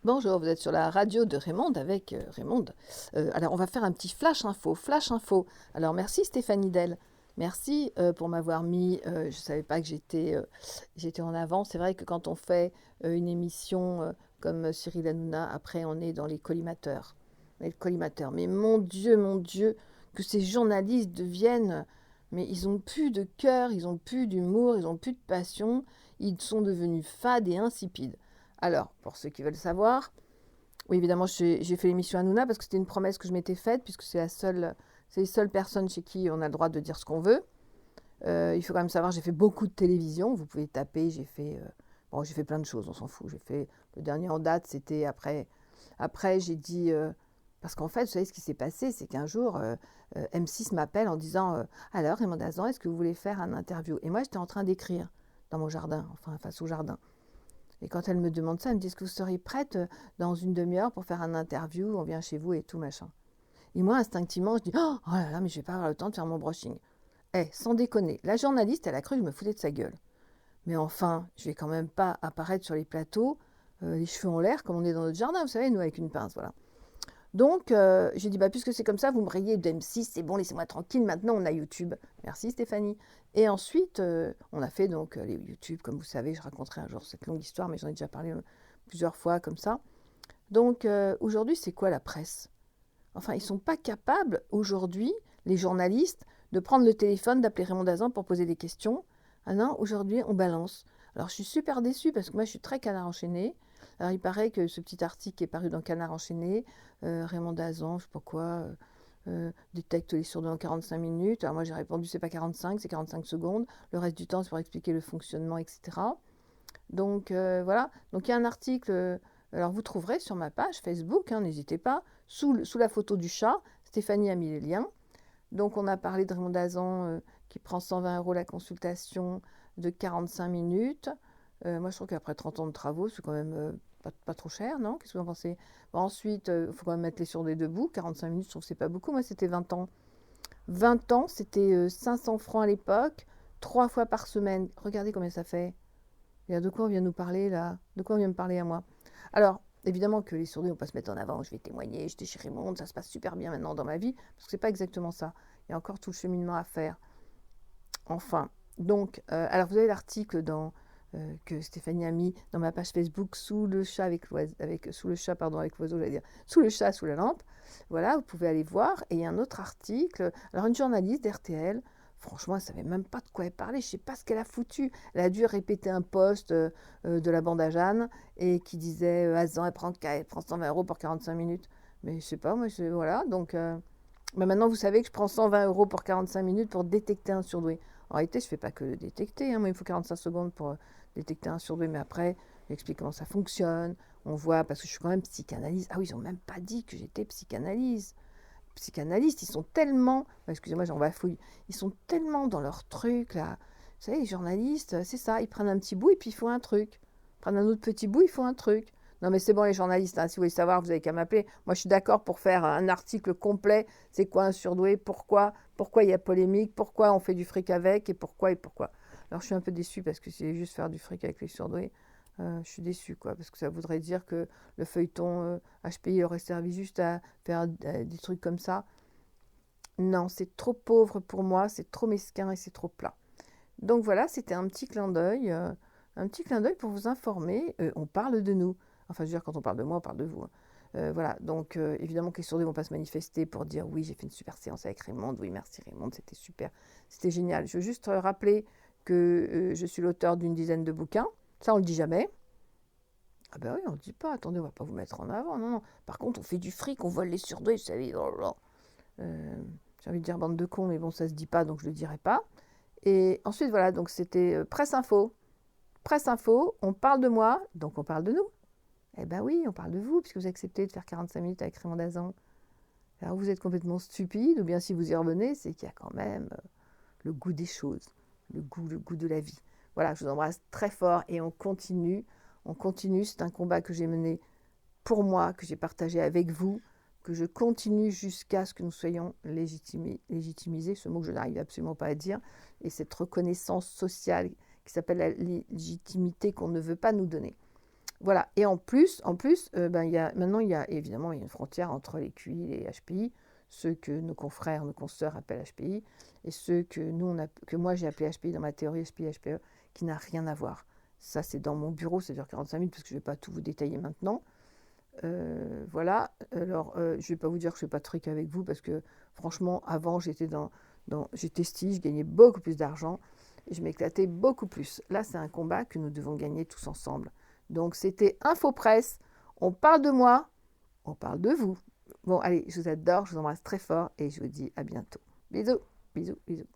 Bonjour, vous êtes sur la radio de Raymond avec Raymond. Alors, on va faire un petit flash info. Flash info. Alors, merci Stéphanie Dell. Merci pour m'avoir mis. Je ne savais pas que j'étais en avant. C'est vrai que quand on fait une émission comme Cyril Hanouna, après, on est dans les collimateurs. Les collimateurs. Mais mon Dieu, que ces journalistes deviennent. Mais ils ont plus de cœur, ils ont plus d'humour, ils ont plus de passion. Ils sont devenus fades et insipides. Alors, pour ceux qui veulent savoir, oui, évidemment, j'ai fait l'émission Hanouna parce que c'était une promesse que je m'étais faite, puisque c'est les seules personnes chez qui on a le droit de dire ce qu'on veut. Il faut quand même savoir, j'ai fait beaucoup de télévision. Vous pouvez taper, j'ai fait plein de choses, on s'en fout. Le dernier en date, c'était après j'ai dit, parce qu'en fait, vous savez ce qui s'est passé, c'est qu'un jour, M6 m'appelle en disant, alors Raymond Dazan, est-ce que vous voulez faire un interview? Et moi, j'étais en train d'écrire dans mon jardin, enfin face au jardin. Et quand elle me demande ça, elle me dit, est-ce que vous seriez prête dans une demi-heure pour faire un interview? On vient chez vous et tout, machin. Et moi, instinctivement, je dis, oh là là, mais je vais pas avoir le temps de faire mon brushing. Eh, sans déconner, la journaliste, elle a cru que je me foutais de sa gueule. Mais enfin, je vais quand même pas apparaître sur les plateaux, les cheveux en l'air, comme on est dans notre jardin, vous savez, nous, avec une pince, voilà. Donc, j'ai dit, bah, puisque c'est comme ça, vous me rayez de M6, c'est bon, laissez-moi tranquille, maintenant on a YouTube. Merci Stéphanie. Et ensuite, on a fait donc les YouTube, comme vous savez, je raconterai un jour cette longue histoire, mais j'en ai déjà parlé plusieurs fois comme ça. Donc, aujourd'hui, c'est quoi la presse? Enfin, ils ne sont pas capables, aujourd'hui, les journalistes, de prendre le téléphone, d'appeler Raymond Dazan pour poser des questions. Ah non, aujourd'hui, on balance. Alors, je suis super déçue parce que moi, je suis très canard enchaîné. Alors, il paraît que ce petit article qui est paru dans Canard enchaîné, Raymond Dazan, je ne sais pas quoi, détecte les sourdoués en 45 minutes. Alors, moi, j'ai répondu, c'est pas 45, c'est 45 secondes. Le reste du temps, c'est pour expliquer le fonctionnement, etc. Donc, voilà. Donc, il y a un article, alors vous trouverez sur ma page Facebook, hein, n'hésitez pas, sous la photo du chat. Stéphanie a mis les liens. Donc, on a parlé de Raymond Dazan qui prend 120 € la consultation de 45 minutes. Moi, je trouve qu'après 30 ans de travaux, c'est quand même pas trop cher, non? Qu'est-ce que vous en pensez? Bon, ensuite, il faut quand même mettre les sourdés debout. 45 minutes, je trouve que c'est pas beaucoup. Moi, c'était 20 ans. 20 ans, c'était 500 francs à l'époque, 3 fois par semaine. Regardez combien ça fait. Et de quoi on vient nous parler là? De quoi on vient me parler à moi? Alors, évidemment que les sourdis ne vont pas se mettre en avant. Je vais témoigner, j'étais chez Raymond, ça se passe super bien maintenant dans ma vie. Parce que c'est pas exactement ça. Il y a encore tout le cheminement à faire. Enfin, donc, alors vous avez l'article que Stéphanie a mis dans ma page Facebook sous le chat sous le chat, pardon, avec l'oiseau, j'allais dire, sous le chat, sous la lampe. Voilà, vous pouvez aller voir. Et il y a un autre article. Alors, une journaliste d'RTL, franchement, elle ne savait même pas de quoi elle parlait. Je ne sais pas ce qu'elle a foutu. Elle a dû répéter un post de la bande à Jeanne et qui disait Azan, elle prend 120 € pour 45 minutes. Mais je ne sais pas, moi, voilà. Donc, mais maintenant, vous savez que je prends 120 € pour 45 minutes pour détecter un surdoué. En réalité, je ne fais pas que le détecter. Hein. Moi, il me faut 45 secondes pour détecter un surdoué. Mais après, j'explique comment ça fonctionne. On voit, parce que je suis quand même psychanalyste. Ah oui, ils n'ont même pas dit que j'étais psychanalyste. Ils sont tellement, excusez-moi, j'en bafouille, ils sont tellement dans leur truc, là. Vous savez, les journalistes, c'est ça, ils prennent un petit bout et puis ils font un truc. Ils prennent un autre petit bout, ils font un truc. Non, mais c'est bon, les journalistes, hein, si vous voulez savoir, vous avez qu'à m'appeler. Moi, je suis d'accord pour faire un article complet. C'est quoi un surdoué? Pourquoi il y a polémique? Pourquoi on fait du fric avec? Et pourquoi? Alors, je suis un peu déçue parce que c'est juste faire du fric avec les surdoués. Je suis déçue, quoi, parce que ça voudrait dire que le feuilleton HPI aurait servi juste à faire des trucs comme ça. Non, c'est trop pauvre pour moi, c'est trop mesquin et c'est trop plat. Donc voilà, c'était un petit clin d'œil pour vous informer. On parle de nous. Enfin, je veux dire, quand on parle de moi, on parle de vous. Hein. Voilà, donc évidemment que les sourdis ne vont pas se manifester pour dire oui, j'ai fait une super séance avec Raymond, oui, merci Raymond, c'était super, c'était génial. Je veux juste rappeler que je suis l'auteur d'une dizaine de bouquins. Ça, on le dit jamais. Ah ben oui, on ne le dit pas. Attendez, on va pas vous mettre en avant. Non, non. Par contre, on fait du fric, on vole les surdoués, vous savez. Oh là là. J'ai envie de dire bande de cons, mais bon, ça se dit pas, donc je le dirai pas. Et ensuite, voilà, donc c'était Presse Info. Presse Info, on parle de moi, donc on parle de nous. Eh ben oui, on parle de vous, puisque vous acceptez de faire 45 minutes avec Raymond Dazan. Alors vous êtes complètement stupide, ou bien si vous y revenez, c'est qu'il y a quand même le goût des choses, le goût de la vie. Voilà, je vous embrasse très fort et on continue. On continue, c'est un combat que j'ai mené pour moi, que j'ai partagé avec vous, que je continue jusqu'à ce que nous soyons légitimisés, ce mot que je n'arrive absolument pas à dire, et cette reconnaissance sociale qui s'appelle la légitimité qu'on ne veut pas nous donner. Voilà. Et ben, maintenant, évidemment, il y a une frontière entre les QI et les HPI, ceux que nos confrères, nos consoeurs appellent HPI, et ceux que moi j'ai appelé HPI dans ma théorie HPI, HPE, qui n'a rien à voir. Ça, c'est dans mon bureau, ça dure 45 minutes, parce que je ne vais pas tout vous détailler maintenant. Voilà. Alors, je ne vais pas vous dire que je ne fais pas de trucs avec vous, parce que franchement, avant, j'étais style, je gagnais beaucoup plus d'argent, et je m'éclatais beaucoup plus. Là, c'est un combat que nous devons gagner tous ensemble. Donc, c'était Info Presse. On parle de moi, on parle de vous. Bon, allez, je vous adore, je vous embrasse très fort, et je vous dis à bientôt. Bisous, bisous, bisous.